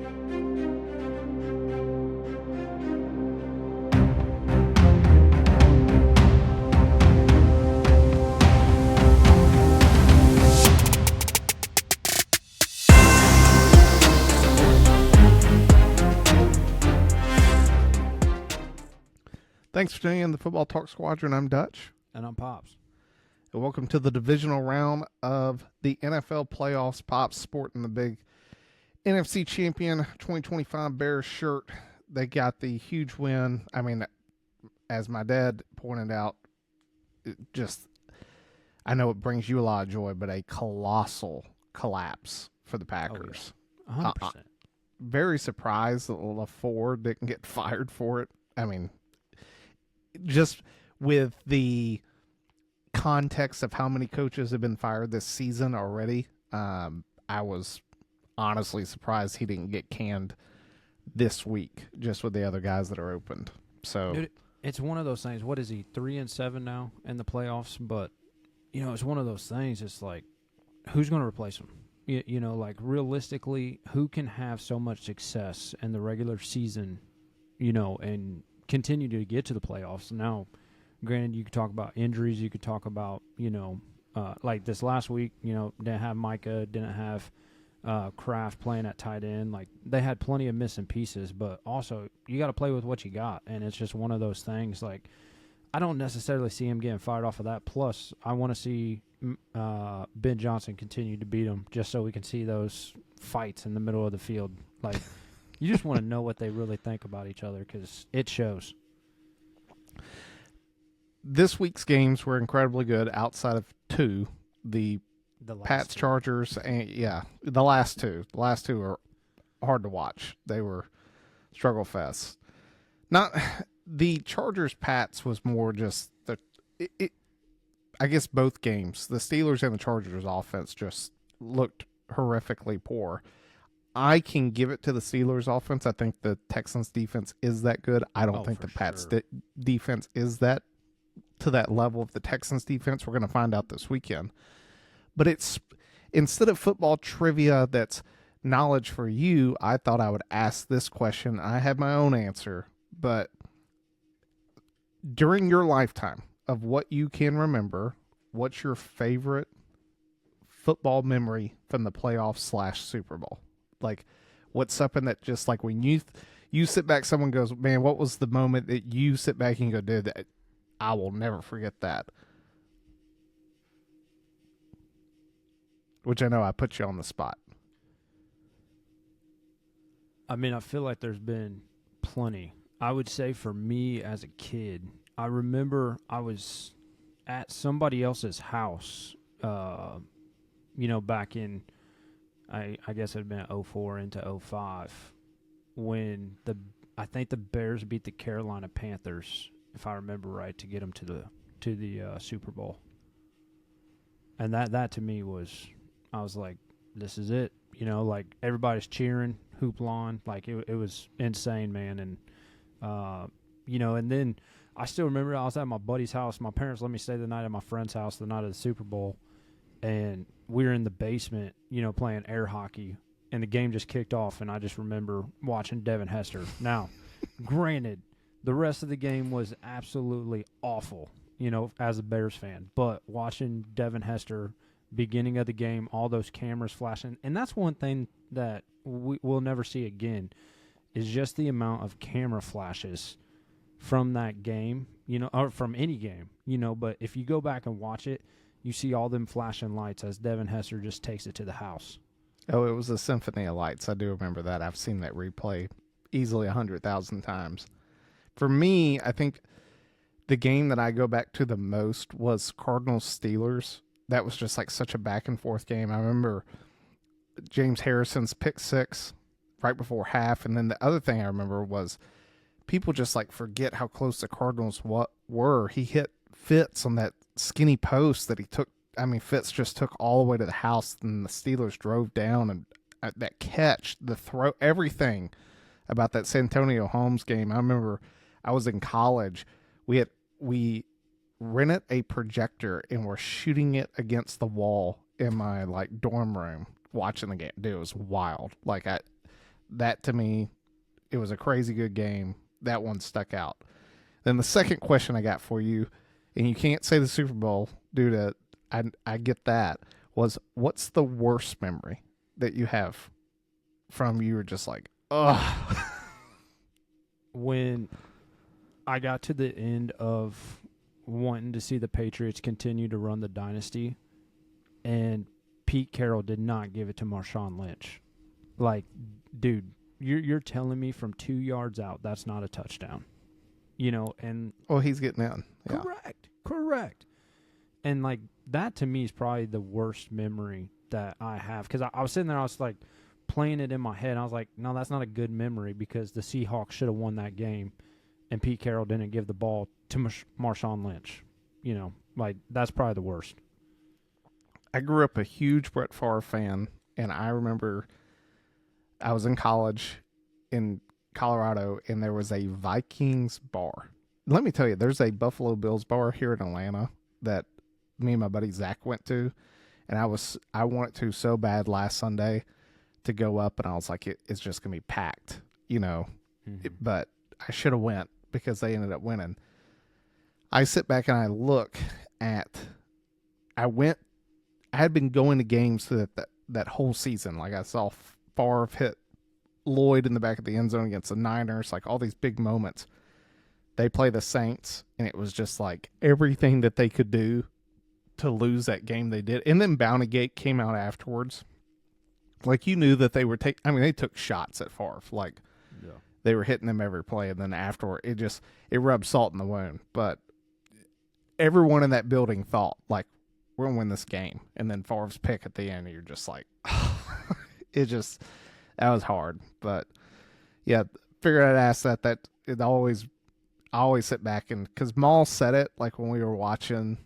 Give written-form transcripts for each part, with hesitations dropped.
Thanks for tuning in to the Football Talk Squadron. I'm Dutch. And I'm Pops. And welcome to the divisional round of the NFL playoffs. Pops sporting the big NFC champion 2025 Bears shirt. They got the huge win. I mean, as my dad pointed out, I know it brings you a lot of joy, but a colossal collapse for the Packers. Oh, yeah. 100%. Very surprised that LaFleur didn't get fired for it. I mean, just with the context of how many coaches have been fired this season already, I was honestly surprised he didn't get canned this week, just with the other guys that are opened. So, dude, it's one of those things. What is he, 3-7 now in the playoffs? But, it's one of those things. It's like, who's going to replace him? Like realistically, who can have so much success in the regular season, and continue to get to the playoffs? Now, granted, you could talk about injuries. You could talk about, like this last week, didn't have Micah, didn't have Kraft playing at tight end. Like, they had plenty of missing pieces, but also you got to play with what you got. And it's just one of those things. Like, I don't necessarily see him getting fired off of that. Plus, I want to see Ben Johnson continue to beat him just so we can see those fights in the middle of the field. Like, you just want to know what they really think about each other because it shows. This week's games were incredibly good outside of two, the Pats, Chargers, and the last two. The last two are hard to watch. They were struggle fests. Not the Chargers Pats was more just I guess both games, the Steelers and the Chargers offense just looked horrifically poor. I can give it to the Steelers offense. I think the Texans defense is that good. I don't think the Pats defense is that to that level of the Texans defense. We're going to find out this weekend. But it's instead of football trivia that's knowledge for you, I thought I would ask this question. I have my own answer, but during your lifetime of what you can remember, what's your favorite football memory from the playoffs / Super Bowl? Like, what's something that just like when you sit back, someone goes, man, what was the moment that you sit back and go, dude, that I will never forget that? Which I know I put you on the spot. I mean, I feel like there's been plenty. I would say for me as a kid, I remember I was at somebody else's house, back in, I guess it had been 04 into 05 when I think the Bears beat the Carolina Panthers, if I remember right, to get them to the Super Bowl. And that to me I was like, this is it. Like everybody's cheering, hoopla, like it was insane, man. And and then I still remember I was at my buddy's house. My parents let me stay the night at my friend's house the night of the Super Bowl. And we were in the basement, playing air hockey, and the game just kicked off, and I just remember watching Devin Hester. Now, granted, the rest of the game was absolutely awful, as a Bears fan, but watching Devin Hester, beginning of the game, all those cameras flashing, and that's one thing that we'll never see again, is just the amount of camera flashes from that game, or from any game, but if you go back and watch it, you see all them flashing lights as Devin Hester just takes it to the house. Oh, it was a symphony of lights. I do remember that. I've seen that replay easily 100,000 times. For me, I think the game that I go back to the most was Cardinals-Steelers. That was just like such a back-and-forth game. I remember James Harrison's pick six right before half, and then the other thing I remember was people just like forget how close the Cardinals were. He hit Fitz on that skinny post that he took. I mean, Fitz just took all the way to the house, and the Steelers drove down, and that catch, the throw, everything about that Santonio Holmes game. I remember I was in college. We rented a projector and were shooting it against the wall in my like dorm room watching the game. Dude, it was wild. Like that to me, it was a crazy good game. That one stuck out. Then the second question I got for you, and you can't say the Super Bowl due to, I get that, was what's the worst memory that you have from you were just like, ugh. When I got to the end of wanting to see the Patriots continue to run the dynasty, and Pete Carroll did not give it to Marshawn Lynch. Like, dude, you're telling me from 2 yards out that's not a touchdown, And well, he's getting in. Yeah. Correct. And like that to me is probably the worst memory that I have, because I was sitting there, I was like playing it in my head. I was like, no, that's not a good memory because the Seahawks should have won that game, and Pete Carroll didn't give the ball to Marshawn Lynch. Like that's probably the worst. I grew up a huge Brett Favre fan, and I remember I was in college in Colorado, and there was a Vikings bar. Let me tell you, there's a Buffalo Bills bar here in Atlanta that me and my buddy Zach went to, and I wanted to so bad last Sunday to go up, and I was like, it's just gonna be packed, but I should have went because they ended up winning. I sit back and I look at, I had been going to games that whole season. Like I saw Favre hit Lloyd in the back of the end zone against the Niners, like all these big moments. They play the Saints, and it was just like everything that they could do to lose that game they did. And then Bountygate came out afterwards. Like you knew that they were they took shots at Favre. Like they were hitting them every play, and then afterward it rubbed salt in the wound. But everyone in that building thought, like, we're going to win this game. And then Favre's pick at the end, you're just like, that was hard. But, yeah, figured I'd ask that I always sit back and, because Maul said it, like, when we were watching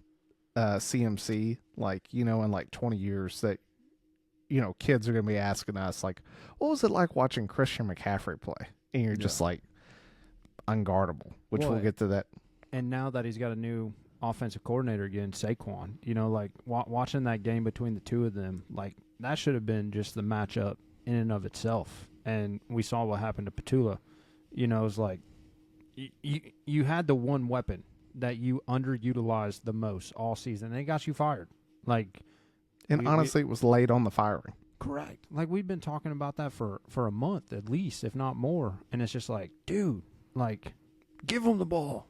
CMC, like, in like 20 years that, kids are going to be asking us, like, what was it like watching Christian McCaffrey play? And you're just like, unguardable, which we'll get to that. And now that he's got a new offensive coordinator again, Saquon, like watching that game between the two of them, like that should have been just the matchup in and of itself. And we saw what happened to Petula. It was like you had the one weapon that you underutilized the most all season, and it got you fired. Like, and honestly, it was late on the firing. Correct. Like we've been talking about that for a month at least, if not more. And it's just like, dude, like, give him the ball.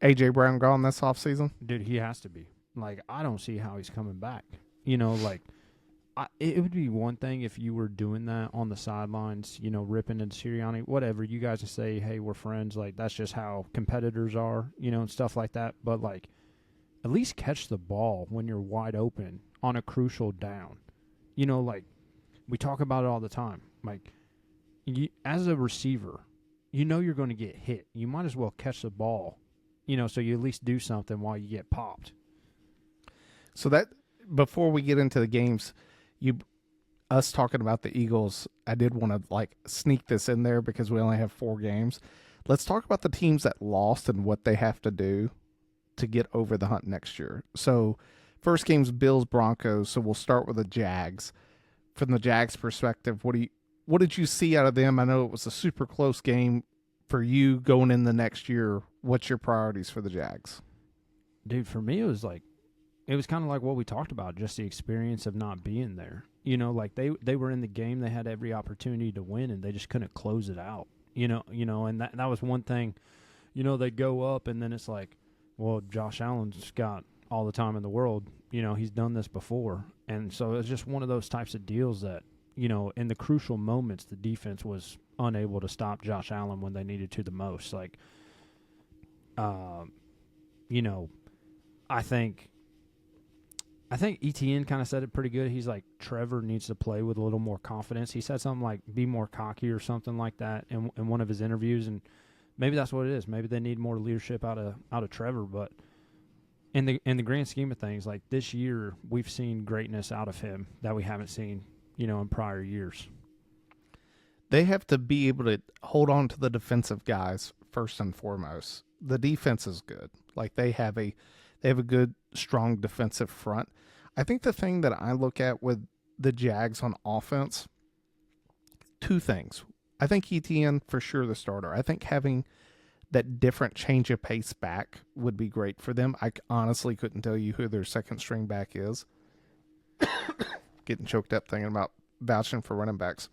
A.J. Brown gone this offseason? Dude, he has to be. Like, I don't see how he's coming back. Like, it would be one thing if you were doing that on the sidelines, ripping into Sirianni, whatever. You guys would say, hey, we're friends. Like, that's just how competitors are, and stuff like that. But, like, at least catch the ball when you're wide open on a crucial down. Like, we talk about it all the time. Like, as a receiver, you're going to get hit. You might as well catch the ball. So you at least do something while you get popped. So that, before we get into the games, us talking about the Eagles, I did want to like sneak this in there because we only have 4 games. Let's talk about the teams that lost and what they have to do to get over the hump next year. So first game's Bills Broncos. So we'll start with the Jags. From the Jags perspective, what did you see out of them? I know it was a super close game for you going in the next year. What's your priorities for the Jags? Dude, for me, it was kind of like what we talked about, just the experience of not being there. Like they were in the game, they had every opportunity to win, and they just couldn't close it out. And that was one thing. They go up, and then it's like, well, Josh Allen's got all the time in the world. He's done this before, and so it's just one of those types of deals that in the crucial moments, the defense was unable to stop Josh Allen when they needed to the most. Like, I think ETN kind of said it pretty good. He's like, Trevor needs to play with a little more confidence. He said something like, be more cocky or something like that in one of his interviews, and maybe that's what it is. Maybe they need more leadership out of Trevor. But in the grand scheme of things, like this year, we've seen greatness out of him that we haven't seen, in prior years. They have to be able to hold on to the defensive guys first and foremost. The defense is good. Like they have a good, strong defensive front. I think the thing that I look at with the Jags on offense, two things. I think ETN for sure the starter. I think having that different change of pace back would be great for them. I honestly couldn't tell you who their second string back is. Getting choked up thinking about vouching for running backs.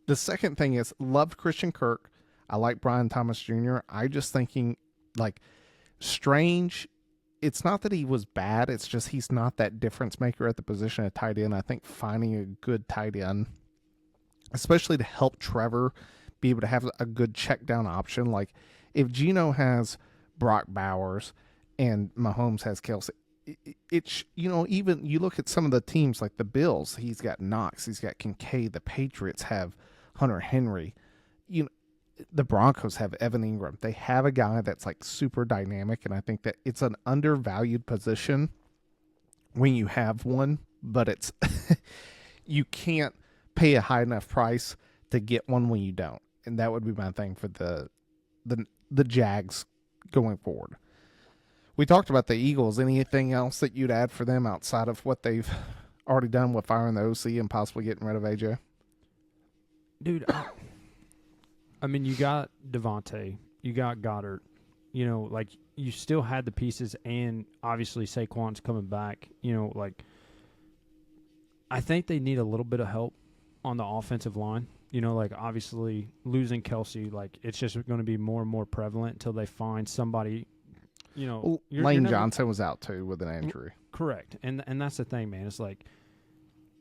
The second thing is, loved Christian Kirk. I like Brian Thomas Jr. I just thinking, like, Strange, it's not that he was bad. It's just he's not that difference maker at the position of tight end. I think finding a good tight end, especially to help Trevor be able to have a good check down option. Like, if Geno has Brock Bowers and Mahomes has Kelsey, it's, you know, even you look at some of the teams like the Bills, he's got Knox, he's got Kincaid. The Patriots have Hunter Henry. You know, the Broncos have Evan Ingram. They have a guy that's like super dynamic, and I think that it's an undervalued position when you have one, but it's you can't pay a high enough price to get one when you don't. And that would be my thing for the Jags going forward. We talked about the Eagles. Anything else that you'd add for them outside of what they've already done with firing the OC and possibly getting rid of AJ? Dude, I mean, you got Devontae, you got Goddard, you know, like, you still had the pieces, and obviously Saquon's coming back, you know, like, I think they need a little bit of help on the offensive line, you know, like, obviously losing Kelsey, like, it's just going to be more and more prevalent until they find somebody, you know. Lane Johnson was out too with an injury. Correct, and that's the thing, man. It's like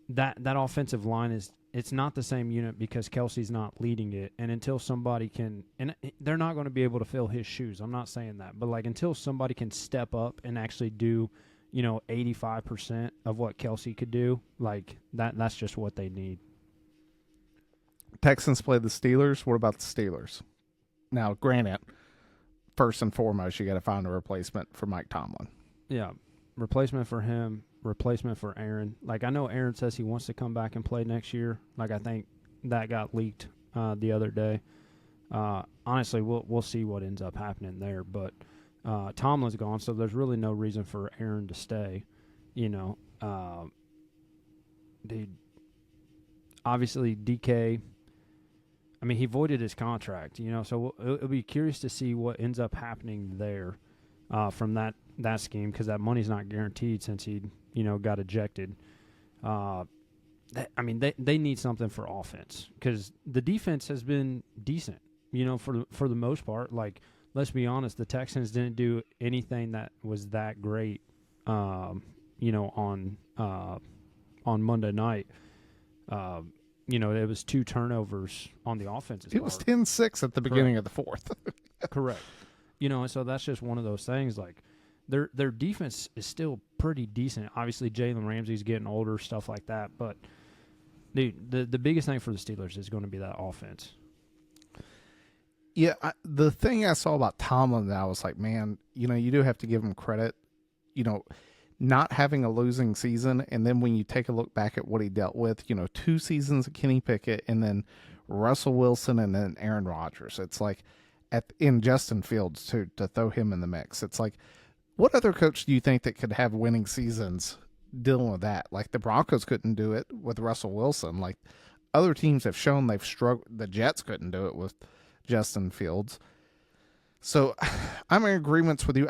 that offensive line it's not the same unit because Kelsey's not leading it, and until somebody can, and they're not going to be able to fill his shoes. I'm not saying that, but like, until somebody can step up and actually do, you know, 85% of what Kelsey could do, like that's just what they need. Texans play the Steelers. What about the Steelers? Now, granted, first and foremost, you got to find a replacement for Mike Tomlin. Yeah, replacement for him. Replacement for Aaron. Like, I know Aaron says he wants to come back and play next year. Like, I think that got leaked the other day. Honestly, we'll see what ends up happening there. But Tomlin's gone, so there's really no reason for Aaron to stay. You know, dude. Obviously, DK. I mean, he voided his contract. You know, so it'll be curious to see what ends up happening there from that scheme, because that money's not guaranteed since he, you know, got ejected. I mean, they need something for offense, because the defense has been decent, you know, for the most part. Like, let's be honest, the Texans didn't do anything that was that great, you know, on Monday night. You know, it was 2 turnovers on the offensive part. It was 10-6 at the beginning of the fourth. Correct. You know, and so that's just one of those things. Like, their defense is still pretty decent. Obviously, Jalen Ramsey's getting older, stuff like that. But, dude, the biggest thing for the Steelers is going to be that offense. Yeah, the thing I saw about Tomlin that I was like, man, you know, you do have to give him credit. You know, not having a losing season, and then when you take a look back at what he dealt with, you know, 2 seasons of Kenny Pickett, and then Russell Wilson, and then Aaron Rodgers. It's like, in Justin Fields, too, to throw him in the mix. It's like, what other coach do you think that could have winning seasons dealing with that? Like, the Broncos couldn't do it with Russell Wilson. Like, other teams have shown they've struggled. The Jets couldn't do it with Justin Fields. So I'm in agreement with you.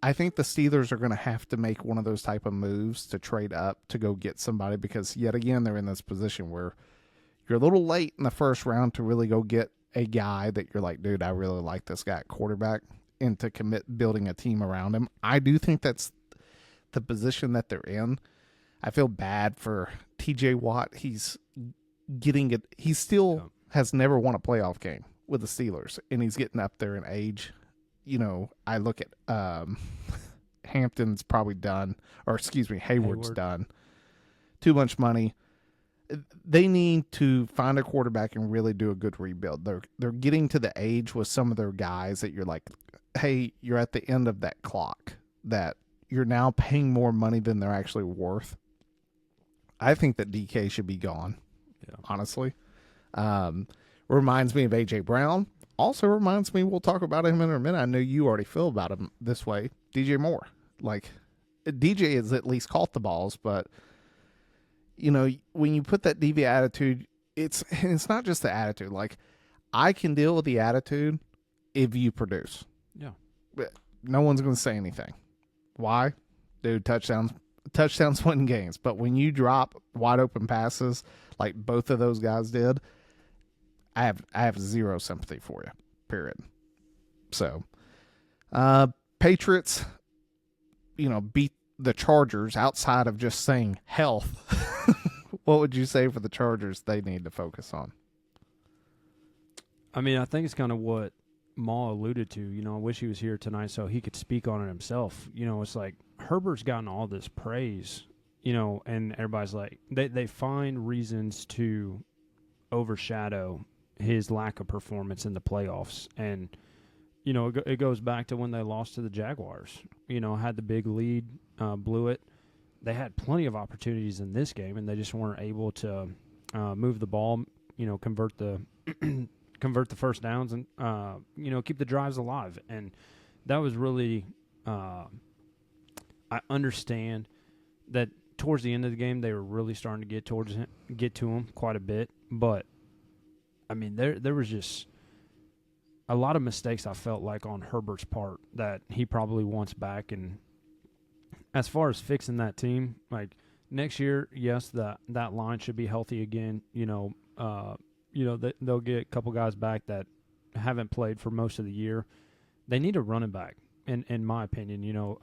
I think the Steelers are going to have to make one of those type of moves to trade up to go get somebody, because yet again, they're in this position where you're a little late in the first round to really go get a guy that you're like, dude, I really like this guy at quarterback, and to commit building a team around him. I do think that's the position that they're in. I feel bad for TJ Watt. He's getting it. He still has never won a playoff game with the Steelers, and he's getting up there in age. You know, I look at Hampton's probably done, or excuse me, Hayward's done. Too much money. They need to find a quarterback and really do a good rebuild. They're getting to the age with some of their guys that you're like, hey, you're at the end of that clock, that you're now paying more money than they're actually worth. I think that DK should be gone, honestly. Reminds me of A.J. Brown. Also reminds me, we'll talk about him in a minute. I know you already feel about him this way. DJ Moore. Like, DJ has at least caught the balls, but when you put that DV attitude, it's not just the attitude. Like, I can deal with the attitude if you produce. Yeah. But no one's going to say anything. Why? Dude, touchdowns win games. But when you drop wide open passes like both of those guys did, I have zero sympathy for you. Period. So, Patriots, beat the Chargers outside of just saying health. What would you say for the Chargers they need to focus on? I mean, I think it's kind of what Maul alluded to. I wish he was here tonight so he could speak on it himself. It's like Herbert's gotten all this praise, and everybody's like, they find reasons to overshadow his lack of performance in the playoffs. And, it goes back to when they lost to the Jaguars. Had the big lead, blew it. They had plenty of opportunities in this game, and they just weren't able to move the ball, convert the first downs and, keep the drives alive. And that was really I understand that towards the end of the game they were really starting to get to him quite a bit. But, I mean, there was just a lot of mistakes I felt like on Herbert's part that he probably wants back. And as far as fixing that team, like next year, yes, that line should be healthy again. They'll get a couple guys back that haven't played for most of the year. They need a running back, in my opinion.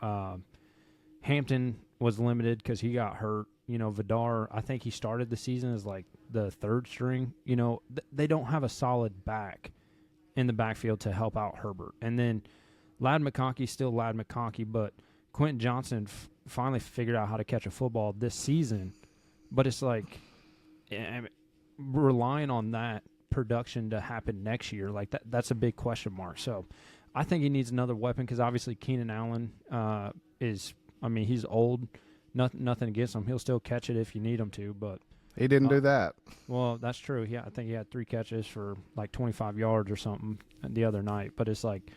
Hampton was limited because he got hurt. Vidar, I think he started the season as like the third string. They don't have a solid back in the backfield to help out Herbert. And then Ladd McConkey's still Ladd McConkey, but Quentin Johnson finally figured out how to catch a football this season. But it's like relying on that production to happen next year, like that's a big question mark. So I think he needs another weapon because obviously Keenan Allen he's old. Nothing against him. He'll still catch it if you need him to, but he didn't do that. Well, that's true. I think he had 3 catches for like 25 yards or something the other night. But it's like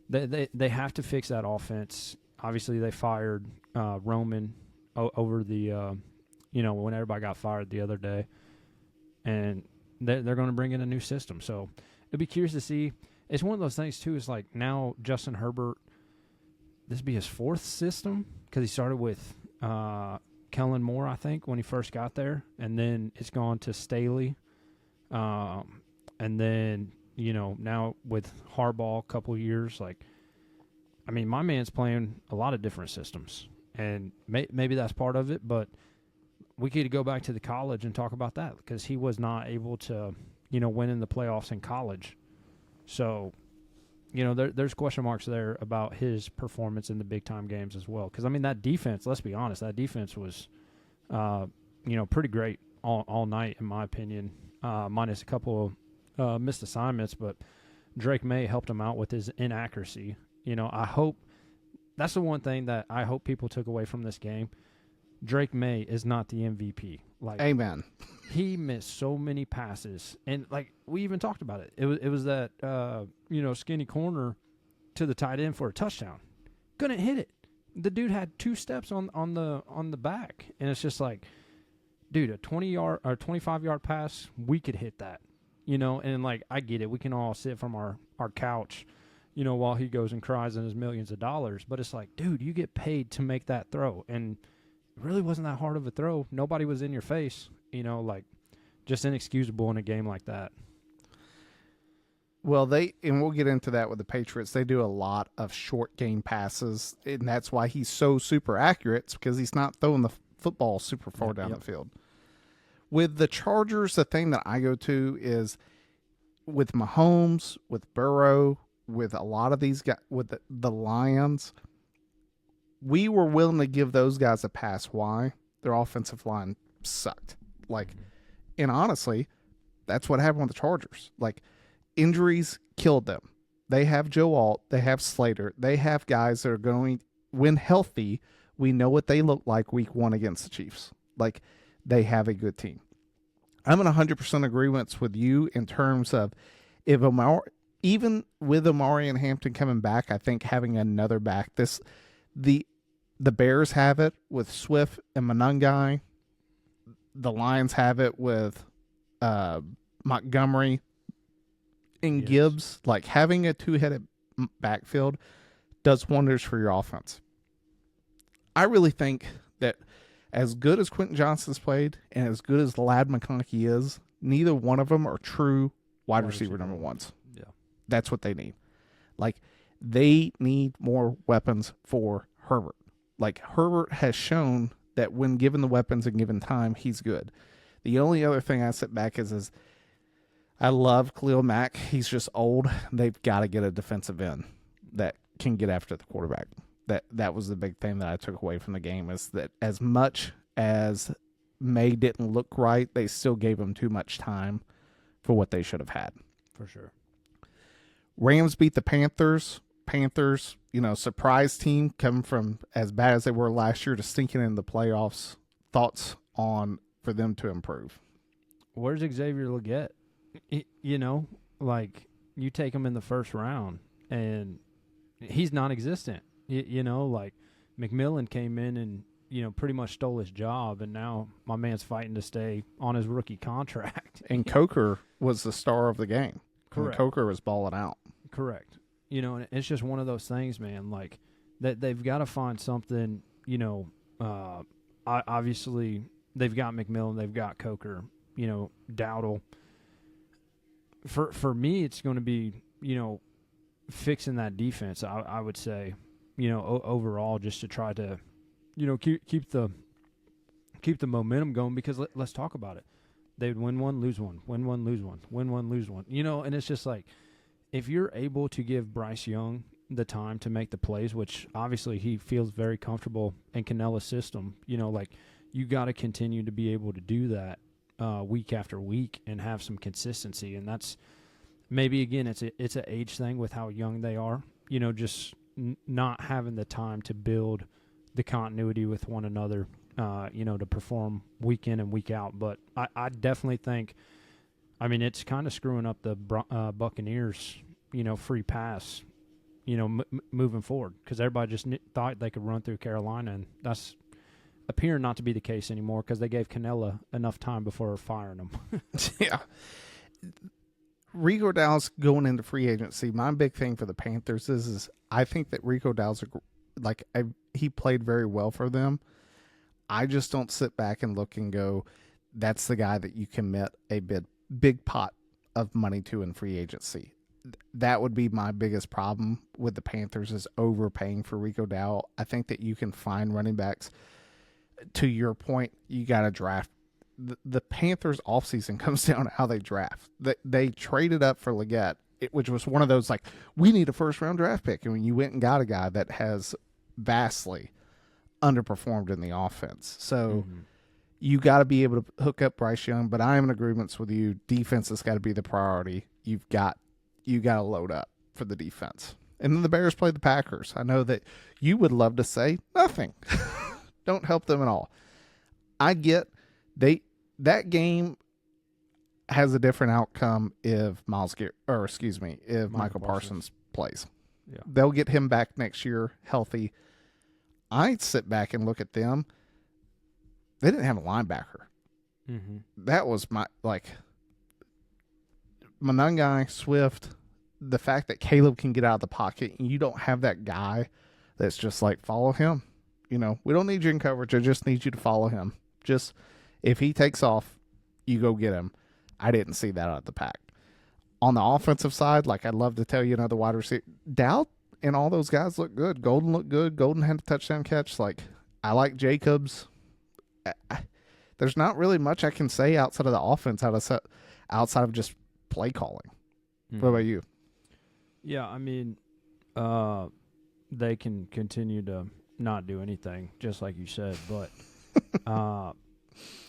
they have to fix that offense. Obviously, they fired Roman over the when everybody got fired the other day, and they're going to bring in a new system. So it'll be curious to see. It's one of those things too. It's like now Justin Herbert, this will be his 4th system because he started with Kellen Moore, I think, when he first got there, and then it's gone to Staley, and then now with Harbaugh a couple years. Like, I mean, my man's playing a lot of different systems, and maybe that's part of it. But we could go back to the college and talk about that because he was not able to win in the playoffs in college. So, there's question marks there about his performance in the big-time games as well. Because, I mean, that defense, let's be honest, that defense was, pretty great all night, in my opinion, minus a couple of missed assignments. But Drake May helped him out with his inaccuracy. I hope – that's the one thing that I hope people took away from this game. Drake May is not the MVP. Like, amen. He missed so many passes, and like we even talked about it. It was that skinny corner to the tight end for a touchdown. Couldn't hit it. The dude had 2 steps on the back, and it's just like, dude, a 20-yard or 25-yard pass, we could hit that, And like I get it, we can all sit from our couch, while he goes and cries in his millions of dollars. But it's like, dude, you get paid to make that throw, and it really wasn't that hard of a throw. Nobody was in your face, like just inexcusable in a game like that. Well, and we'll get into that with the Patriots. They do a lot of short game passes, and that's why he's so super accurate. It's because he's not throwing the football super far down the field. With the Chargers, the thing that I go to is with Mahomes, with Burrow, with a lot of these guys, with the Lions, we were willing to give those guys a pass. Why? Their offensive line sucked. And honestly, that's what happened with the Chargers. Like, injuries killed them. They have Joe Alt. They have Slater. They have guys that are going, when healthy, we know what they look like week 1 against the Chiefs. Like, they have a good team. I'm in 100% agreement with you in terms of even with Amari and Hampton coming back, I think having another back, the Bears have it with Swift and Monangai. the Lions have it with Montgomery and Gibbs. Like, having a two-headed backfield does wonders for your offense. I really think that as good as Quentin Johnston's played and as good as Ladd McConkey is, neither one of them are true wide receiver number ones. Yeah. That's what they need. Like, they need more weapons for Herbert. Like, Herbert has shown that when given the weapons and given time, he's good. The only other thing I sit back is I love Khalil Mack. He's just old. They've got to get a defensive end that can get after the quarterback. That was the big thing that I took away from the game, is that as much as May didn't look right, they still gave him too much time for what they should have had. For sure. Rams beat the Panthers. Panthers, surprise team, coming from as bad as they were last year to stinking in the playoffs. Thoughts on for them to improve? Where's Xavier Legette? Like, you take him in the first round, and he's non-existent. Like, McMillan came in and, pretty much stole his job, and now my man's fighting to stay on his rookie contract. And Coker was the star of the game. Correct. Coker was balling out. Correct. And it's just one of those things, man, like, that they've got to find something, obviously they've got McMillan, they've got Coker, Dowdle. For me, it's going to be, fixing that defense, I would say, overall, just to try to, keep the momentum going, because let's talk about it. They would win one, lose one, win one, lose one, win one, lose one. And it's just like, if you're able to give Bryce Young the time to make the plays, which obviously he feels very comfortable in Canella's system, like, you got to continue to be able to do that week after week and have some consistency. And that's maybe, again, it's an age thing with how young they are, just not having the time to build the continuity with one another, to perform week in and week out. But I definitely think, it's kind of screwing up the Buccaneers, free pass, moving forward, because everybody just thought they could run through Carolina, and that's appearing not to be the case anymore, because they gave Canella enough time before firing him. Yeah. Rico Dowdle's going into free agency. My big thing for the Panthers is I think that Rico Dowdle's he played very well for them. I just don't sit back and look and go, that's the guy that you commit a big pot of money to in free agency. That would be my biggest problem with the Panthers, is overpaying for Rico Dowdle. I think that you can find running backs. To your point, you got to draft. The Panthers offseason comes down to how they draft. They traded up for Legette, which was one of those, like, we need a first-round draft pick. And when you went and got a guy that has vastly underperformed in the offense. So you got to be able to hook up Bryce Young, but I am in agreement with you. Defense has got to be the priority. You got to load up for the defense. And then the Bears play the Packers. I know that you would love to say nothing. Don't help them at all. I get that game has a different outcome if Michael Parsons plays. Yeah. They'll get him back next year healthy. I'd sit back and look at them. They didn't have a linebacker. Mm-hmm. That was my Monangai, Swift, the fact that Caleb can get out of the pocket and you don't have that guy that's just like, follow him. We don't need you in coverage. I just need you to follow him. Just if he takes off, you go get him. I didn't see that out of the pack. On the offensive side, like, I'd love to tell you another wide receiver. Dowd and all those guys look good. Golden looked good. Golden had a touchdown catch. Like, I like Jacobs. There's not really much I can say outside of the offense, outside of just play calling. Mm-hmm. What about you? Yeah, they can continue to not do anything, just like you said. But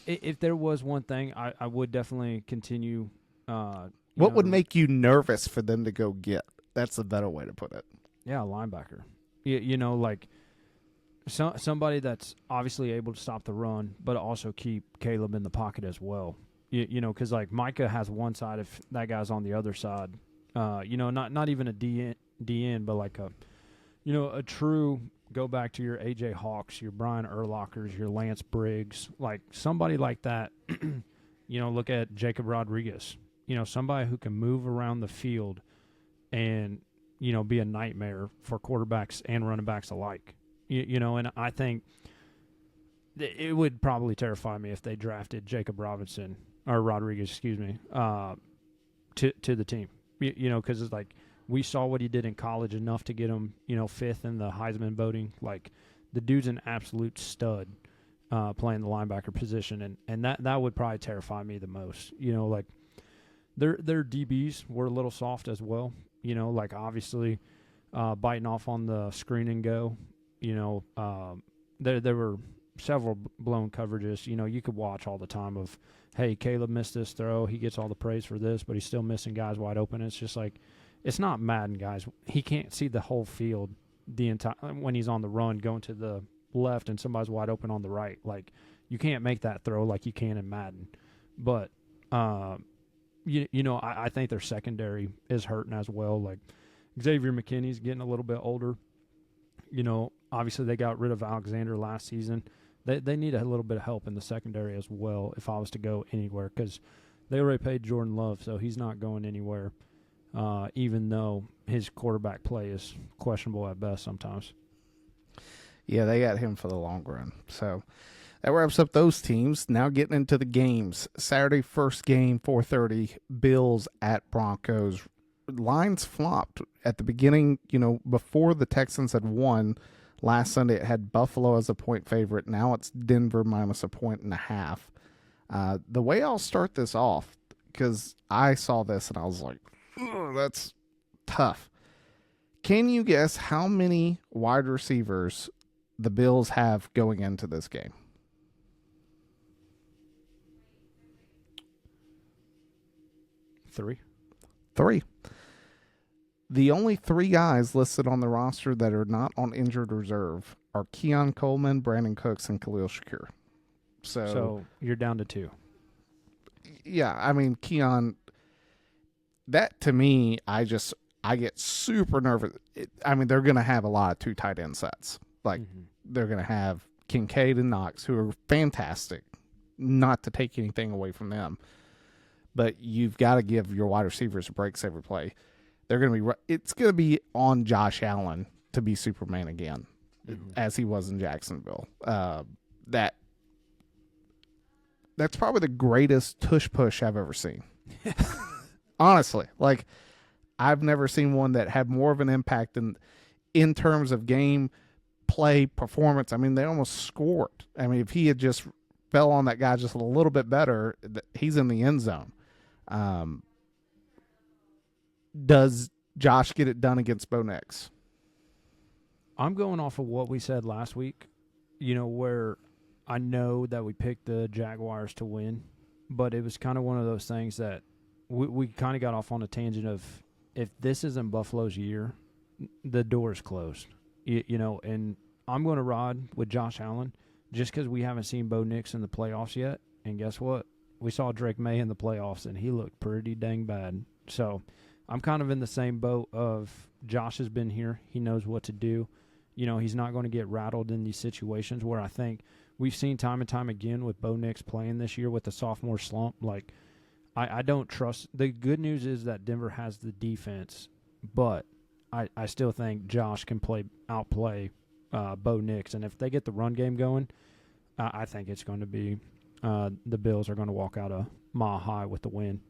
if there was one thing, I would definitely continue. What would make you nervous for them to go get? That's a better way to put it. Yeah, a linebacker. Like somebody that's obviously able to stop the run, but also keep Caleb in the pocket as well. Because like Micah has one side, if that guy's on the other side, not even a DN, but like a true go back to your A.J. Hawks, your Brian Urlachers, your Lance Briggs, like somebody like that. Look at Jacob Rodriguez. Somebody who can move around the field and, be a nightmare for quarterbacks and running backs alike. And I think it would probably terrify me if they drafted Jacob Robinson or Rodriguez, to the team. Because it's like we saw what he did in college enough to get him, fifth in the Heisman voting. Like the dude's an absolute stud playing the linebacker position, and that would probably terrify me the most. Like their DBs were a little soft as well. Like obviously biting off on the screen and go. There were several blown coverages. You could watch all the time of, hey, Caleb missed this throw. He gets all the praise for this, but he's still missing guys wide open. It's just like, it's not Madden, guys. He can't see the whole field the entire when he's on the run going to the left and somebody's wide open on the right. Like, you can't make that throw like you can in Madden. But, I think their secondary is hurting as well. Like, Xavier McKinney's getting a little bit older. Obviously they got rid of Alexander last season. They need a little bit of help in the secondary as well if I was to go anywhere, because they already paid Jordan Love, so he's not going anywhere, even though his quarterback play is questionable at best sometimes. Yeah, they got him for the long run. So that wraps up those teams. Now getting into the games. Saturday, first game, 4:30, Bills at Broncos. Lines flopped at the beginning, before the Texans had won. Last Sunday, it had Buffalo as a point favorite. Now it's Denver minus a 1.5. The way I'll start this off, because I saw this and I was like, that's tough. Can you guess how many wide receivers the Bills have going into this game? 3. The only 3 guys listed on the roster that are not on injured reserve are Keon Coleman, Brandon Cooks, and Khalil Shakir. So you're down to 2. Yeah, I mean, Keon, that to me, I get super nervous. They're going to have a lot of 2 tight end sets. Like, they're going to have Kincaid and Knox, who are fantastic, not to take anything away from them. But you've got to give your wide receivers breaks every play. It's going to be on Josh Allen to be Superman again, as he was in Jacksonville. That's probably the greatest tush push I've ever seen. Honestly, like, I've never seen one that had more of an impact in terms of game play performance. They almost scored. If he had just fell on that guy just a little bit better, he's in the end zone. Does Josh get it done against Bo Nix? I'm going off of what we said last week, where I know that we picked the Jaguars to win, but it was kind of one of those things that we kind of got off on a tangent of, if this isn't Buffalo's year, the door is closed. And I'm going to ride with Josh Allen just because we haven't seen Bo Nix in the playoffs yet. And guess what? We saw Drake May in the playoffs, and he looked pretty dang bad. So I'm kind of in the same boat of Josh has been here. He knows what to do. He's not going to get rattled in these situations where I think we've seen time and time again with Bo Nix playing this year with the sophomore slump. Like, I don't trust. The good news is that Denver has the defense, but I still think Josh can outplay Bo Nix. And if they get the run game going, I think it's going to be the Bills are going to walk out a mile high with the win.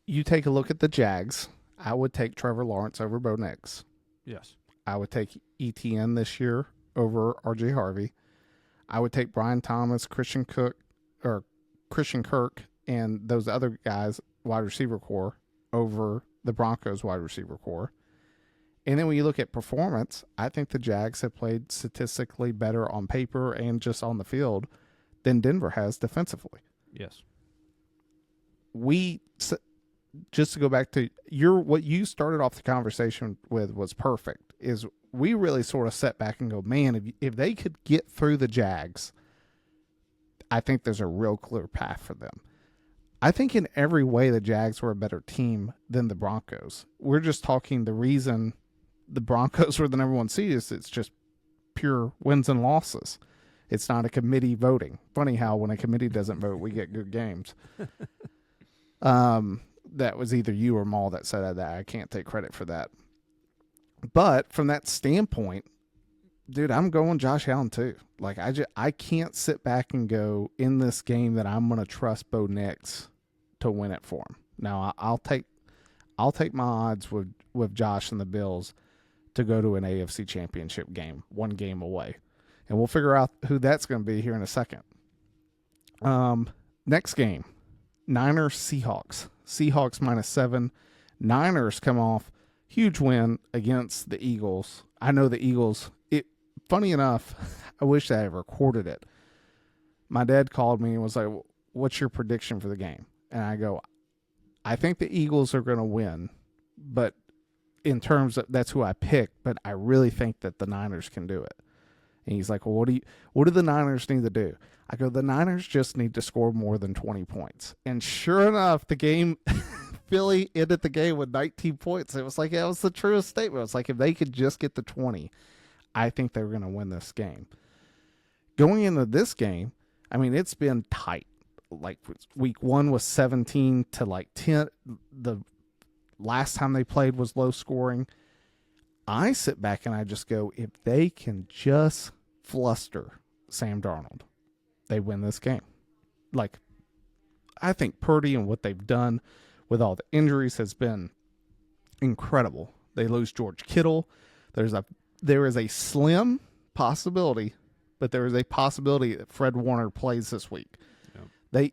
You take a look at the Jags. I would take Trevor Lawrence over Bo Nix. Yes. I would take ETN this year over RJ Harvey. I would take Brian Thomas, Christian Kirk, and those other guys, wide receiver core, over the Broncos wide receiver core. And then when you look at performance, I think the Jags have played statistically better on paper and just on the field than Denver has defensively. Yes. Just to go back to what you started off the conversation with was perfect, is we really sort of set back and go, man, if they could get through the Jags, I think there's a real clear path for them. I think in every way the Jags were a better team than the Broncos. We're just talking the reason the Broncos were the number 1 seed. It's just pure wins and losses. It's not a committee voting. Funny how when a committee doesn't vote, we get good games. That was either you or Maul that said that. I can't take credit for that. But from that standpoint, dude, I'm going Josh Allen too. Like I can't sit back and go in this game that I'm going to trust Bo Nix to win it for him. Now I'll take my odds with Josh and the Bills to go to an AFC Championship game, 1 game away, and we'll figure out who that's going to be here in a second. Next game, Niners Seahawks. Seahawks -7. Niners come off huge win against the Eagles. I know the Eagles. Funny enough, I wish I had recorded it. My dad called me and was like, "What's your prediction for the game?" And I go, "I think the Eagles are going to win, but in terms of that's who I picked, but I really think that the Niners can do it." And he's like, "Well, what do the Niners need to do?" I go, "The Niners just need to score more than 20 points." And sure enough, the game Philly ended the game with 19 points. It was like that was the truest statement. It was like if they could just get the 20, I think they were going to win this game. Going into this game, I mean, it's been tight. Like week 1 was 17 to like 10. The last time they played was low scoring. I sit back and I just go, if they can just fluster Sam Darnold, they win this game. Like, I think Purdy and what they've done with all the injuries has been incredible. They lose George Kittle. There is a slim possibility, but there is a possibility that Fred Warner plays this week. Yep.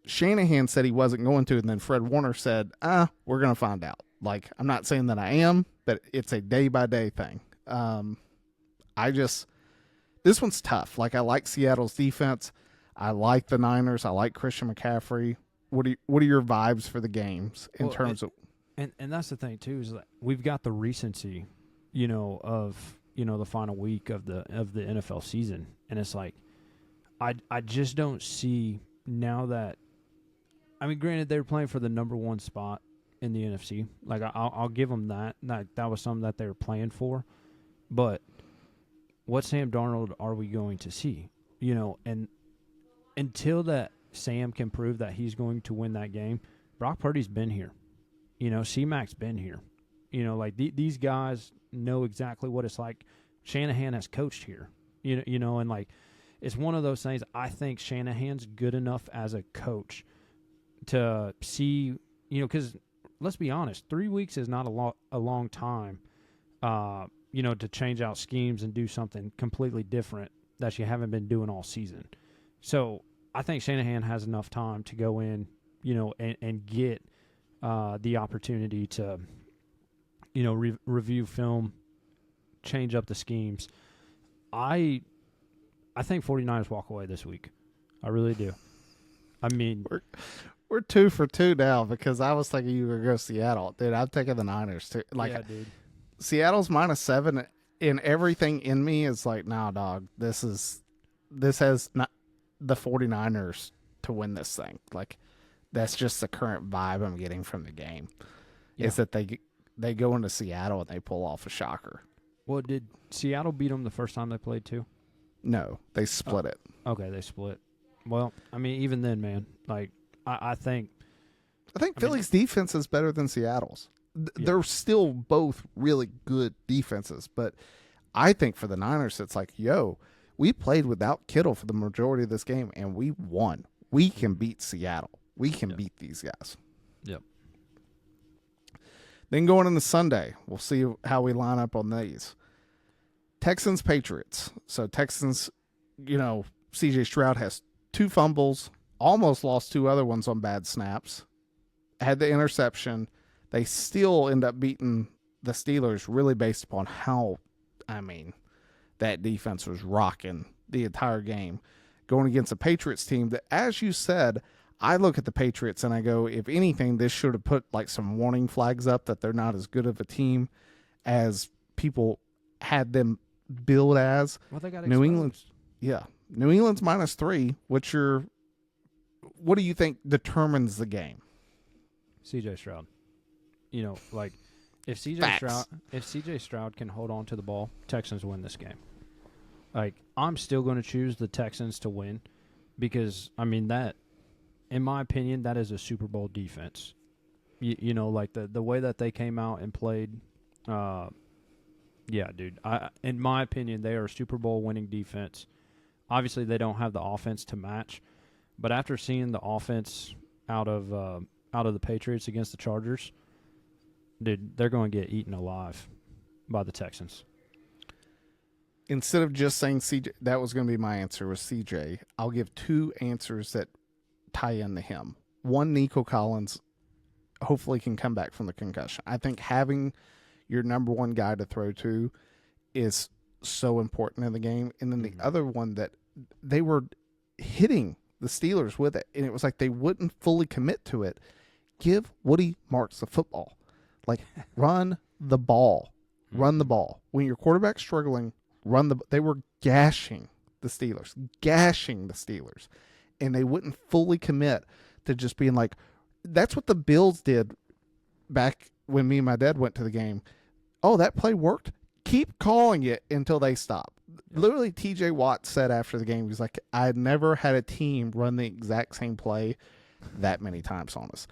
Shanahan said he wasn't going to, and then Fred Warner said, we're going to find out. Like, I'm not saying that I am, but it's a day-by-day thing. This one's tough. Like, I like Seattle's defense. I like the Niners. I like Christian McCaffrey. What are your vibes for the games in terms of? And that's the thing too, is that we've got the recency, of the final week of the NFL season, and it's like, I just don't see now that. I mean, granted, they were playing for the number 1 spot in the NFC. Like, I'll give them that. That was something that they were playing for, but what Sam Darnold are we going to see? And until that Sam can prove that he's going to win that game, Brock Purdy's been here. C-Mac's been here. Like these guys know exactly what it's like. Shanahan has coached here. And like it's one of those things. I think Shanahan's good enough as a coach to see, because let's be honest, 3 weeks is not a long time, to change out schemes and do something completely different that you haven't been doing all season. So I think Shanahan has enough time to go in, and get the opportunity to, review film, change up the schemes. I think 49ers walk away this week. I really do. I mean, we're 2 for 2 now because I was thinking you were going to go Seattle. Dude, I'm taking the Niners too. Like, yeah, dude. Seattle's -7, and everything in me is like, nah, dog, this has not the 49ers to win this thing. Like, that's just the current vibe I'm getting from the game. Yeah. Is that they go into Seattle and they pull off a shocker. Well, did Seattle beat them the first time they played too? No, they split it. Okay, they split. Well, I mean, even then, man, like I think Philly's defense is better than Seattle's. They're still both really good defenses, but I think for the Niners, it's like, we played without Kittle for the majority of this game, and we won. We can beat Seattle. We can beat these guys. Yep. Then going into Sunday, we'll see how we line up on these. Texans, Patriots. So Texans, C.J. Stroud has 2 fumbles, almost lost 2 other ones on bad snaps, had the interception. They still end up beating the Steelers really based upon how, that defense was rocking the entire game. Going against a Patriots team that, as you said, I look at the Patriots and I go, if anything, this should have put like some warning flags up that they're not as good of a team as people had them billed as. Well, they got New exposed. England. Yeah. New England's -3. What do you think determines the game? C.J. Stroud. If CJ Stroud can hold on to the ball, Texans win this game. Like, I'm still going to choose the Texans to win because, I mean, that, in my opinion, that is a Super Bowl defense. You know, like the way that they came out and played, yeah, dude. In my opinion, they are a Super Bowl winning defense. Obviously, they don't have the offense to match, but after seeing the offense out of the Patriots against the Chargers, dude, they're going to get eaten alive by the Texans. Instead of just saying CJ, that was going to be my answer was CJ. I'll give two answers that tie into him. One, Nico Collins hopefully can come back from the concussion. I think having your number one guy to throw to is so important in the game. And then the other one that they were hitting the Steelers with it, and it was like they wouldn't fully commit to it. Give Woody Marks the football. Like, run the ball. Run the ball. When your quarterback's struggling, they were gashing the Steelers. And they wouldn't fully commit to just being like, that's what the Bills did back when me and my dad went to the game. Oh, that play worked? Keep calling it until they stop. Literally, TJ Watt said after the game, he's like, I had never had a team run the exact same play that many times on us.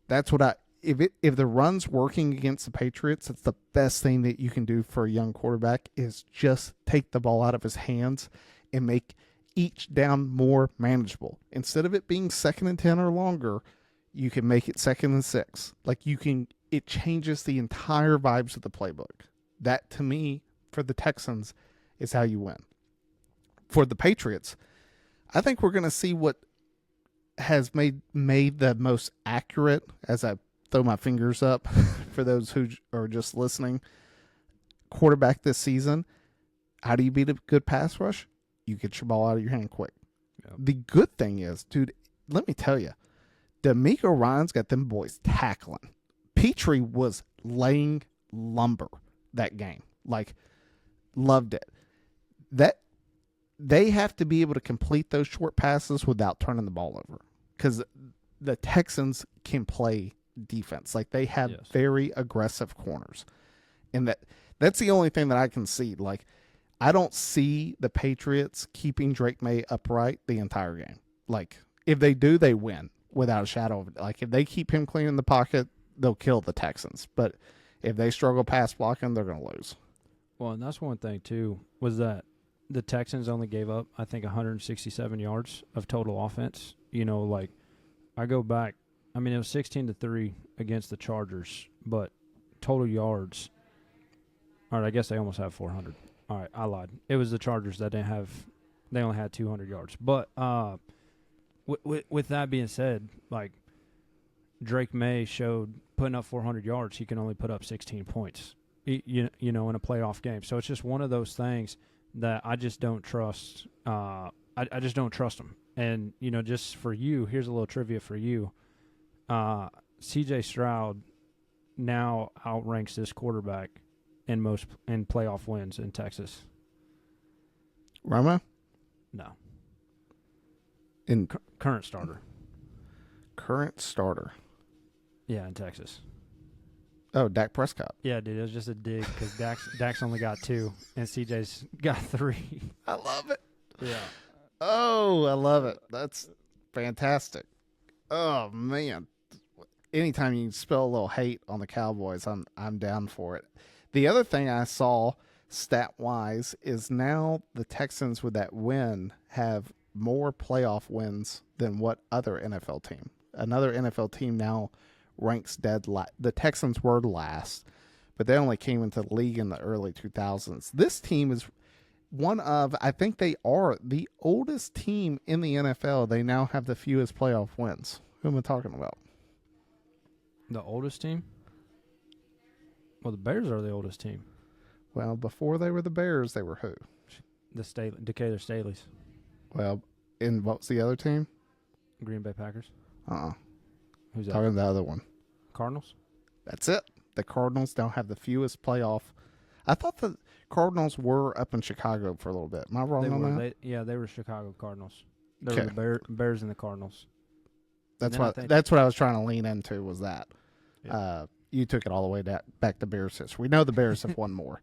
That's what if the run's working against the Patriots, it's the best thing that you can do for a young quarterback is just take the ball out of his hands and make each down more manageable. Instead of it being 2nd and 10 or longer, you can make it 2nd and 6. Like, it changes the entire vibes of the playbook. That, to me, for the Texans, is how you win. For the Patriots, I think we're going to see what has made the most accurate, as I throw my fingers up for those who are just listening, quarterback this season. How do you beat a good pass rush? You get your ball out of your hand quick. Yep. The good thing is, dude, let me tell you, D'Amico Ryan's got them boys tackling. Petrie was laying lumber that game. Like, loved it. That they have to be able to complete those short passes without turning the ball over, because the Texans can play defense. Like, they have very aggressive corners, and that's the only thing that I can see. Like, I don't see the Patriots keeping Drake May upright the entire game. Like, if they do, they win without a shadow of it. Like, if they keep him clean in the pocket, they'll kill the Texans. But if they struggle pass blocking, they're going to lose. Well, and that's one thing, too, was that the Texans only gave up, I think, 167 yards of total offense. You know, like, I go back, I mean, it was 16-3 against the Chargers, but total yards, all right, I guess they almost have 400. All right, I lied. It was the Chargers that they only had 200 yards. But with that being said, like, Drake May showed putting up 400 yards, he can only put up 16 points, you know, in a playoff game. So it's just one of those things that I just don't trust. I just don't trust him. And, you know, just for you, here's a little trivia for you. C.J. Stroud now outranks this quarterback in playoff wins in Texas. Romo? No. In current starter. Current starter. Yeah, in Texas. Oh, Dak Prescott. Yeah, dude, it was just a dig because Dak's only got 2 and CJ's got 3. I love it. Yeah. Oh, I love it. That's fantastic. Oh, man. Anytime you can spill a little hate on the Cowboys, I'm down for it. The other thing I saw stat-wise is now the Texans with that win have more playoff wins than what other NFL team. Another NFL team now ranks dead last. The Texans were last, but they only came into the league in the early 2000s. This team is one of, I think they are the oldest team in the NFL. They now have the fewest playoff wins. Who am I talking about? The oldest team? Well, the Bears are the oldest team. Well, before they were the Bears, they were who? The Decatur Staleys. Well, and what was the other team? Green Bay Packers. Who's that? Talking the other one. Cardinals? That's it. The Cardinals now have the fewest playoff. I thought the Cardinals were up in Chicago for a little bit. Am I wrong on that? They were Chicago Cardinals. They were the Bears and the Cardinals. That's what I was trying to lean into was that. you took it all the way back to Bears history. We know the Bears have won more.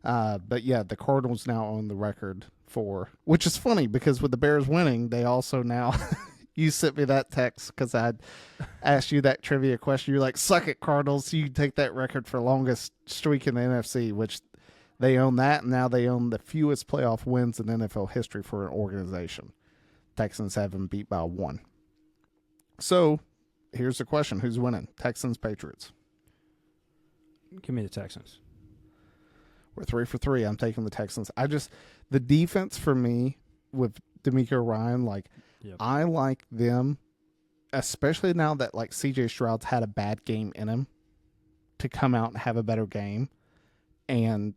But yeah, the Cardinals now own the record for, which is funny because with the Bears winning, they also now, you sent me that text because I asked you that trivia question. You're like, suck it, Cardinals. You take that record for longest streak in the NFC, which they own that. And now they own the fewest playoff wins in NFL history for an organization. Texans have them beat by 1. So here's the question. Who's winning? Texans, Patriots. Give me the Texans. We're 3 for 3. I'm taking the Texans. The defense for me with D'Amico Ryan, I like them, especially now that CJ Stroud's had a bad game in him, to come out and have a better game, and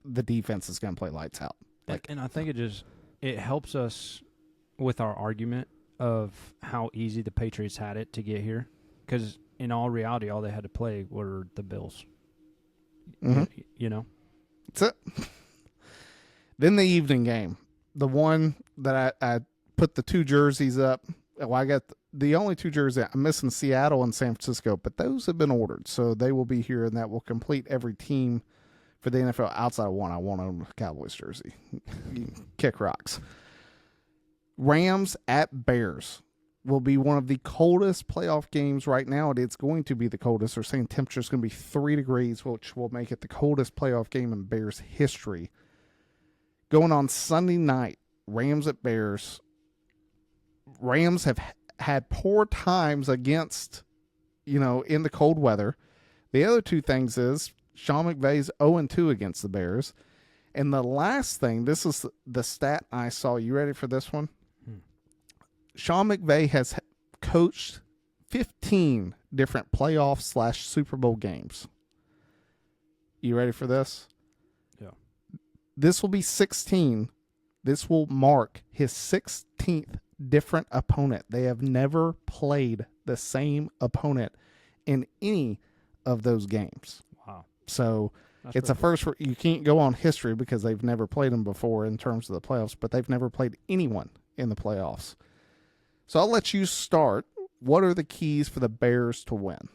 the defense is going to play lights out. And I think it helps us with our argument of how easy the Patriots had it to get here, because in all reality, all they had to play were the Bills. Mm-hmm. You know? That's it. Then the evening game, the one that I put the 2 jerseys up. Well, I got the only 2 jerseys. I'm missing Seattle and San Francisco, but those have been ordered, so they will be here, and that will complete every team for the NFL outside of one. I won't own a Cowboys jersey. You can kick rocks. Rams at Bears will be one of the coldest playoff games right now, and it's going to be the coldest. They're saying temperature is going to be 3 degrees, which will make it the coldest playoff game in Bears history. Going on Sunday night, Rams at Bears. Rams have had poor times against, in the cold weather. The other 2 things is Sean McVay's 0-2 against the Bears. And the last thing, this is the stat I saw. You ready for this one? Sean McVay has coached 15 different playoff / Super Bowl games. You ready for this? Yeah. This will be 16. This will mark his 16th different opponent. They have never played the same opponent in any of those games. Wow. So it's a first. You can't go on history because they've never played them before in terms of the playoffs, but they've never played anyone in the playoffs. So I'll let you start. What are the keys for the Bears to win?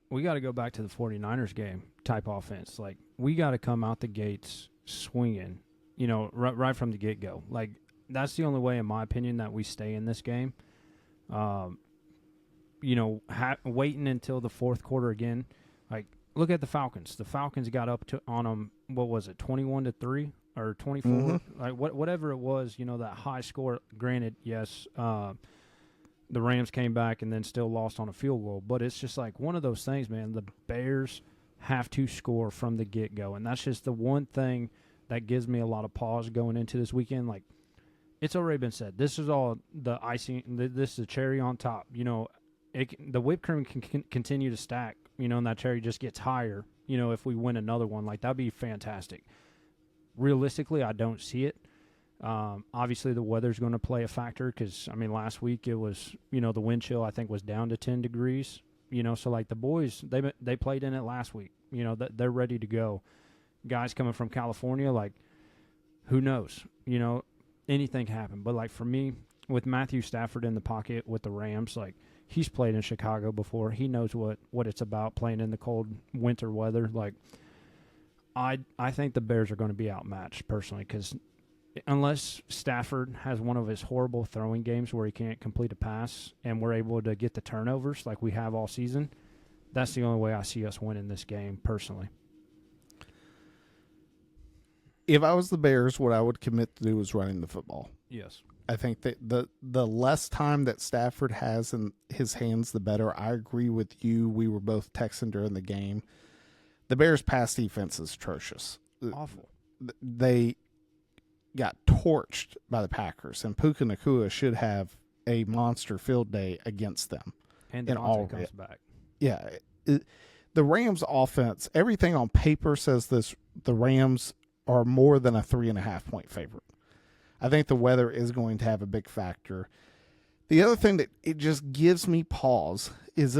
We got to go back to the 49ers game type offense. We got to come out the gates swinging, right from the get-go. That's the only way, in my opinion, that we stay in this game. Waiting until the fourth quarter again. Look at the Falcons. The Falcons got up on them, what was it, 21-3 or 24? Mm-hmm. Whatever it was, that high score. Granted, yes, the Rams came back and then still lost on a field goal. But it's just one of those things, man. The Bears have to score from the get-go. And that's just the one thing that gives me a lot of pause going into this weekend. It's already been said. This is all the icing. This is the cherry on top. The whipped cream can continue to stack, and that cherry just gets higher, if we win another one. That'd be fantastic. Realistically, I don't see it. Obviously, the weather's going to play a factor because, last week it was, the wind chill, I think, was down to 10 degrees. So, the boys, they played in it last week. They're ready to go. Guys coming from California, who knows? Anything can happen. But, for me, with Matthew Stafford in the pocket with the Rams, he's played in Chicago before. He knows what it's about playing in the cold winter weather. I think the Bears are going to be outmatched, personally, because unless Stafford has one of his horrible throwing games where he can't complete a pass and we're able to get the turnovers like we have all season, that's the only way I see us winning this game, personally. If I was the Bears, what I would commit to do is running the football. Yes. I think that the less time that Stafford has in his hands, the better. I agree with you. We were both texting during the game. The Bears' pass defense is atrocious. Awful. They got torched by the Packers, and Puka Nacua should have a monster field day against them. And Devontae comes back. Yeah. The Rams' offense, everything on paper says the Rams are more than a 3.5-point favorite. I think the weather is going to have a big factor. The other thing that it just gives me pause is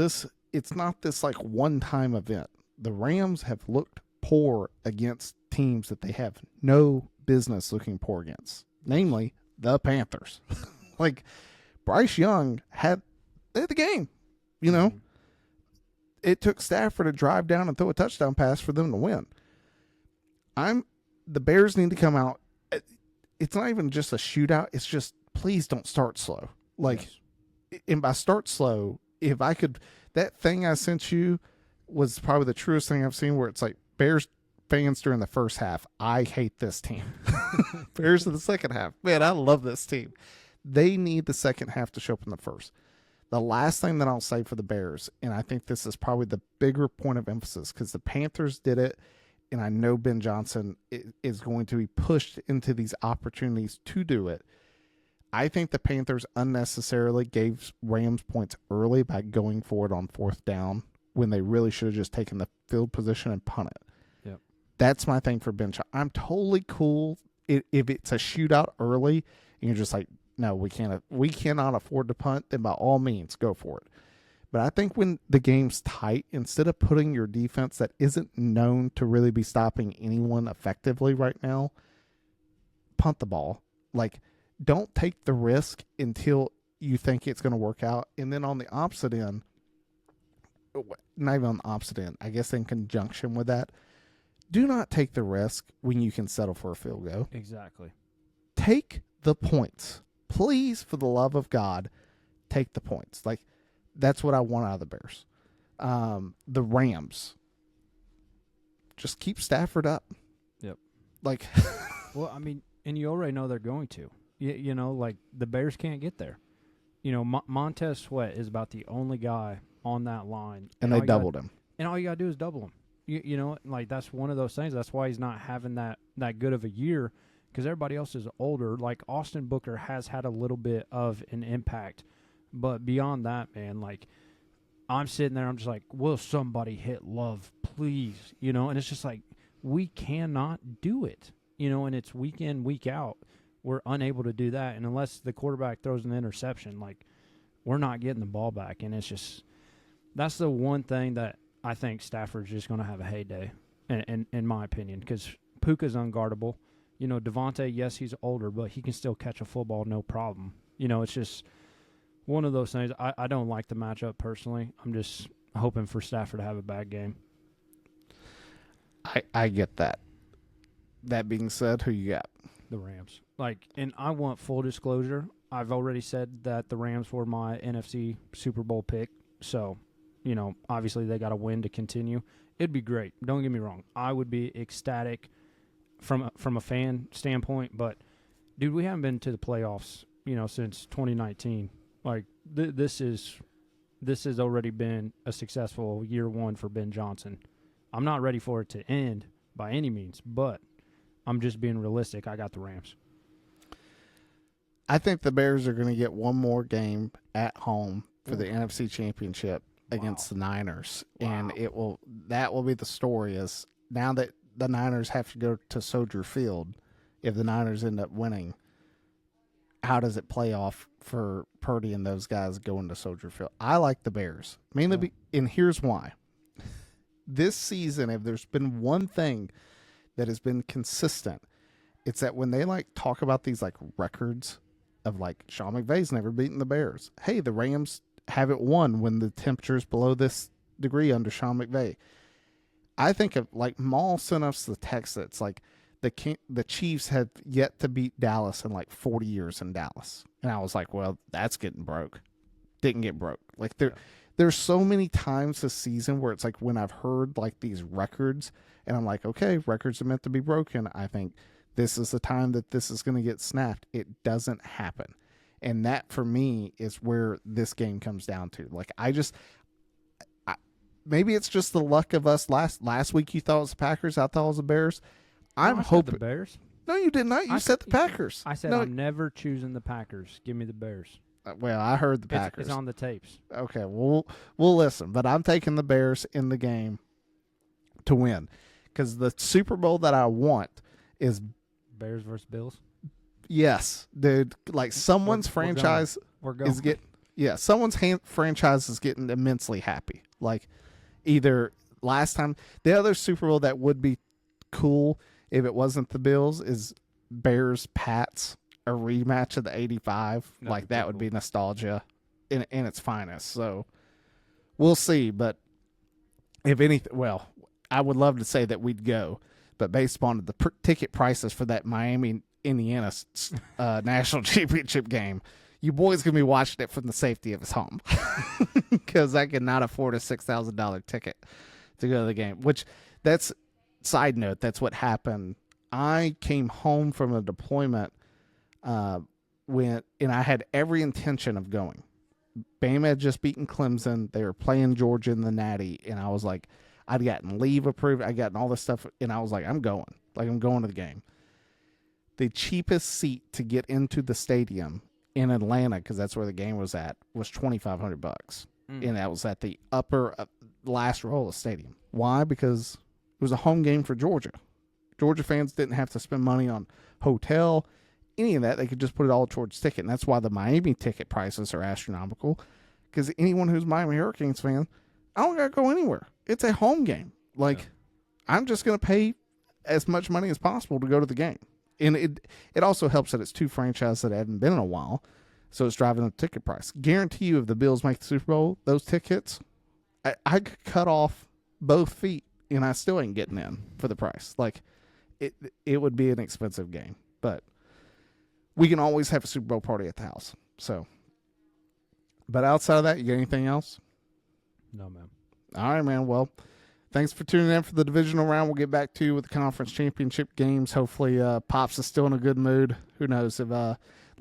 it's not this one-time event. The Rams have looked poor against teams that they have no business looking poor against, namely the Panthers. Bryce Young had the game, It took Stafford to drive down and throw a touchdown pass for them to win. The Bears need to come out. It's not even just a shootout. It's just, please don't start slow. And by start slow, if I could, that thing I sent you was probably the truest thing I've seen, where it's like, Bears fans during the first half, I hate this team. Bears in the second half, man, I love this team. They need the second half to show up in the first. The last thing that I'll say for the Bears, and I think this is probably the bigger point of emphasis, because the Panthers did it, and I know Ben Johnson is going to be pushed into these opportunities to do it. I think the Panthers unnecessarily gave Rams points early by going for it on fourth down when they really should have just taken the field position and punt it. Yep. That's my thing for Ben Johnson. I'm totally cool if it's a shootout early and you're just like, no, we cannot afford to punt, then by all means go for it. But I think when the game's tight, instead of putting your defense that isn't known to really be stopping anyone effectively right now, punt the ball. Don't take the risk until you think it's going to work out. And then on the opposite end, not even on the opposite end, I guess in conjunction with that, do not take the risk when you can settle for a field goal. Exactly. Take the points. Please, for the love of God, take the points. That's what I want out of the Bears. The Rams, just keep Stafford up. Yep. Well, I mean, and you already know they're going to. The Bears can't get there. Montez Sweat is about the only guy on that line. And they doubled him. And all you got to do is double him. That's one of those things. That's why he's not having that good of a year, because everybody else is older. Austin Booker has had a little bit of an impact. But beyond that, man, I'm sitting there, I'm just like, will somebody hit Love, please? And it's just like, we cannot do it. And it's week in, week out. We're unable to do that. And unless the quarterback throws an interception, we're not getting the ball back. And it's just, that's the one thing that I think Stafford's just going to have a heyday, in my opinion, because Puka's unguardable. Devontae, yes, he's older, but he can still catch a football no problem. It's just one of those things. I don't like the matchup personally. I'm just hoping for Stafford to have a bad game. I get that. That being said, who you got? The Rams. And I want full disclosure. I've already said that the Rams were my NFC Super Bowl pick. So, obviously they got to win to continue. It'd be great. Don't get me wrong. I would be ecstatic from a fan standpoint. But, dude, we haven't been to the playoffs, since 2019. This has already been a successful year one for Ben Johnson. I'm not ready for it to end by any means, but I'm just being realistic. I got the Rams. I think the Bears are going to get one more game at home for the NFC Championship against the Niners. Wow. And that will be the story, is now that the Niners have to go to Soldier Field, if the Niners end up winning, how does it play off for Purdy and those guys going to Soldier Field? I like the Bears. Mainly, and here's why. This season, if there's been one thing that has been consistent, it's that when they talk about these records of Sean McVay's never beaten the Bears. Hey, the Rams haven't won when the temperature's below this degree under Sean McVay. I think of Maul sent us the text that's the Chiefs have yet to beat Dallas in 40 years in Dallas. And I was like, well, that's getting broke. Didn't get broke. There's so many times this season where it's when I've heard these records and I'm like, okay, records are meant to be broken. I think this is the time that this is going to get snapped. It doesn't happen. And that for me is where this game comes down to. Maybe it's just the luck of us. Last week you thought it was the Packers. I thought it was the Bears. I'm hoping the Bears. No, you did not. You said the Packers. I said I'm never choosing the Packers. Give me the Bears. Well, I heard the Packers. It's on the tapes. Okay, we'll listen. But I'm taking the Bears in the game to win, because the Super Bowl that I want is Bears versus Bills. Yes, dude. Someone's franchise is getting. Yeah, someone's franchise is getting immensely happy. Either last time, the other Super Bowl that would be cool if it wasn't the Bills is Bears Pats, a rematch of the '85. That would be nostalgia in its finest. So we'll see, but if anything, well, I would love to say that we'd go, but based upon the ticket prices for that Miami, Indiana national championship game, you boys gonna be watching it from the safety of his home because I cannot afford a $6,000 ticket to go to the game. Which, that's side note. That's what happened. I came home from a deployment and I had every intention of going. Bama had just beaten Clemson. They were playing Georgia in the Natty, and I was like, I'd gotten leave approved. I'd gotten all this stuff, and I was like, I'm going. Like, I'm going to the game. The cheapest seat to get into the stadium in Atlanta, because that's where the game was at, was $2,500, and that was at the upper last row of the stadium. Why? Because it was a home game for Georgia. Georgia fans didn't have to spend money on hotel, any of that. They could just put it all towards ticket, and that's why the Miami ticket prices are astronomical. Because anyone who's a Miami Hurricanes fan, I don't gotta go anywhere. It's a home game. Like, I'm just gonna pay as much money as possible to go to the game. And it also helps that it's two franchises that haven't been in a while, so it's driving up the ticket price. Guarantee you, if the Bills make the Super Bowl, those tickets, I could cut off both feet, and I still ain't getting in for the price. Like, it would be an expensive game, but we can always have a Super Bowl party at the house. So, but outside of that, you got anything else? No, man. All right, man. Well, thanks for tuning in for the divisional round. We'll get back to you with the conference championship games. Hopefully, Pops is still in a good mood. Who knows? If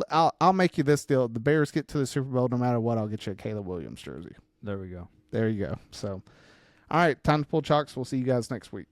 I'll make you this deal: the Bears get to the Super Bowl, no matter what, I'll get you a Caleb Williams jersey. There we go. There you go. So, all right, time to pull chalks. We'll see you guys next week.